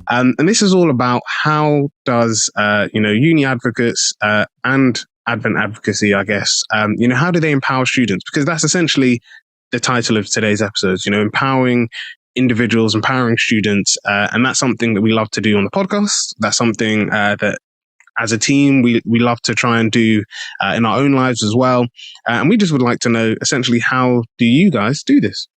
And this is all about how does, Uni Advocates and Advent Advocacy, I guess, how do they empower students? Because that's essentially the title of today's episode, empowering individuals, empowering students. And that's something that we love to do on the podcast. That's something that as a team, we love to try and do in our own lives as well. And we just would like to know, essentially, how do you guys do this?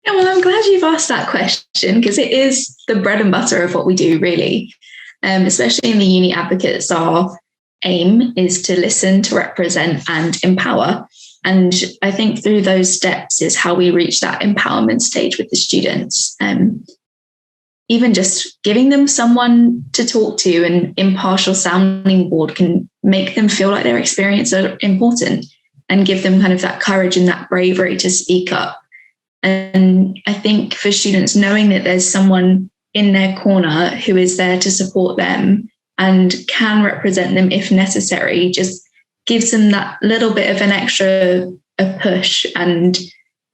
Yeah, well, I'm glad you've asked that question because it is the bread and butter of what we do, really. Especially in the Uni Advocates, our aim is to listen, to represent and empower. And I think through those steps is how we reach that empowerment stage with the students. Even just giving them someone to talk to, an impartial sounding board can make them feel like their experience are important and give them kind of that courage and that bravery to speak up. And I think for students, knowing that there's someone in their corner who is there to support them and can represent them if necessary, just gives them that little bit of an extra push and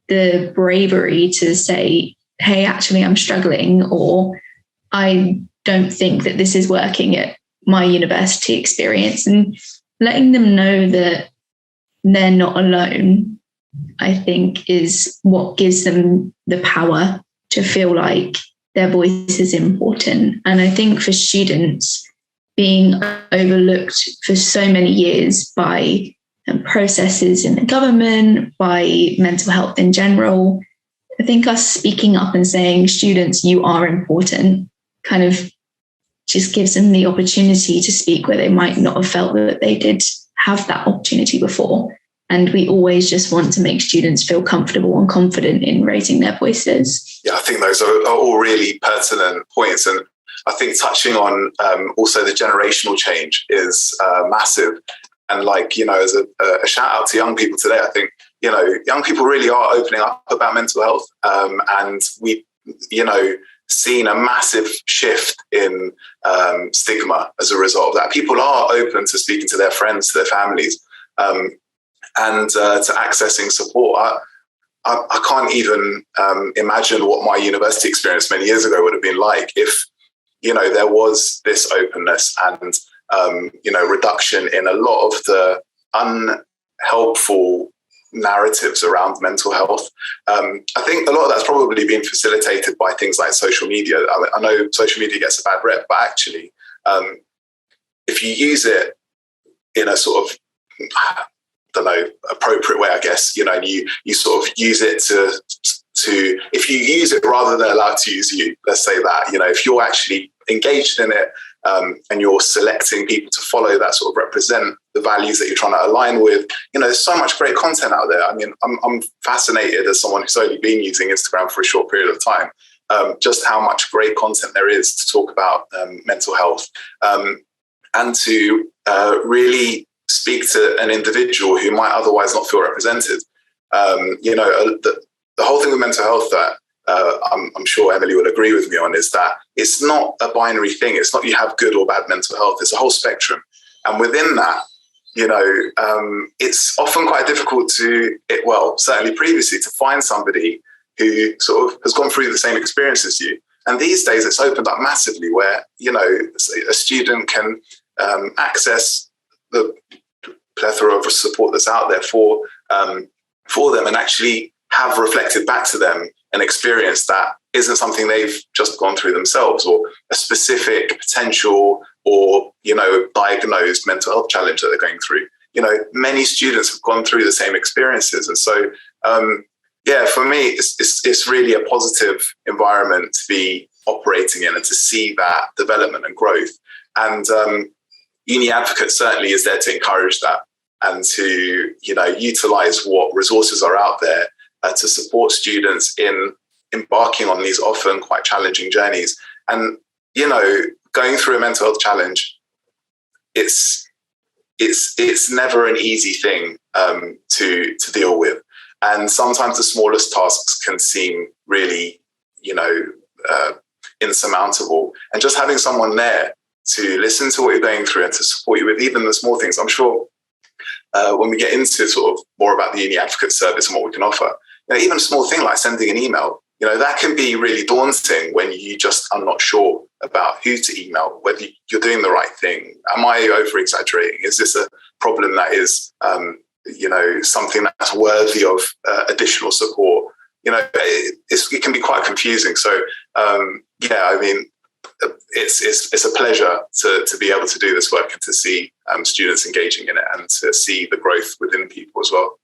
the bravery to say, hey, actually, I'm struggling, or I don't think that this is working at my university experience, and letting them know that they're not alone, I think, is what gives them the power to feel like their voice is important. And I think for students, being overlooked for so many years by processes in the government, by mental health in general, I think us speaking up and saying, students, you are important, kind of just gives them the opportunity to speak where they might not have felt that they did have that opportunity before. And we always just want to make students feel comfortable and confident in raising their voices. Yeah, I think those are all really pertinent points. And I think touching on also the generational change is massive. And as a shout out to young people today, I think, young people really are opening up about mental health. And we've, seen a massive shift in stigma as a result of that. People are open to speaking to their friends, to their families, and to accessing support. I can't even imagine what my university experience many years ago would have been like if, there was this openness and, reduction in a lot of the unhelpful narratives around mental health. I think a lot of that's probably been facilitated by things like social media. I know social media gets a bad rep, but actually, if you use it in a sort of, appropriate way, I guess, and you sort of use it to, if you use it rather than allow it to use you, let's say that, if you're actually engaged in it, and you're selecting people to follow that sort of represent the values that you're trying to align with, there's so much great content out there. I mean, I'm fascinated as someone who's only been using Instagram for a short period of time, just how much great content there is to talk about mental health, and to really speak to an individual who might otherwise not feel represented. The whole thing with mental health that I'm sure Emily will agree with me on is that it's not a binary thing. It's not you have good or bad mental health. It's a whole spectrum. And within that, it's often quite difficult certainly previously, to find somebody who sort of has gone through the same experience as you. And these days it's opened up massively where, a student can access the plethora of support that's out there for them, and actually have reflected back to them an experience that isn't something they've just gone through themselves, or a specific potential or, diagnosed mental health challenge that they're going through. Many students have gone through the same experiences. And so, for me, it's really a positive environment to be operating in and to see that development and growth. And Uni Advocates certainly is there to encourage that and to, utilize what resources are out there to support students in embarking on these often quite challenging journeys. And, going through a mental health challenge, it's never an easy thing to deal with. And sometimes the smallest tasks can seem really, insurmountable. And just having someone there to listen to what you're going through and to support you with even the small things. I'm sure when we get into sort of more about the Uni Advocate service and what we can offer, even a small thing like sending an email, that can be really daunting when you just are not sure about who to email, whether you're doing the right thing. Am I over exaggerating? Is this a problem that is, something that's worthy of additional support? It can be quite confusing. So, it's a pleasure to be able to do this work and to see students engaging in it and to see the growth within people as well.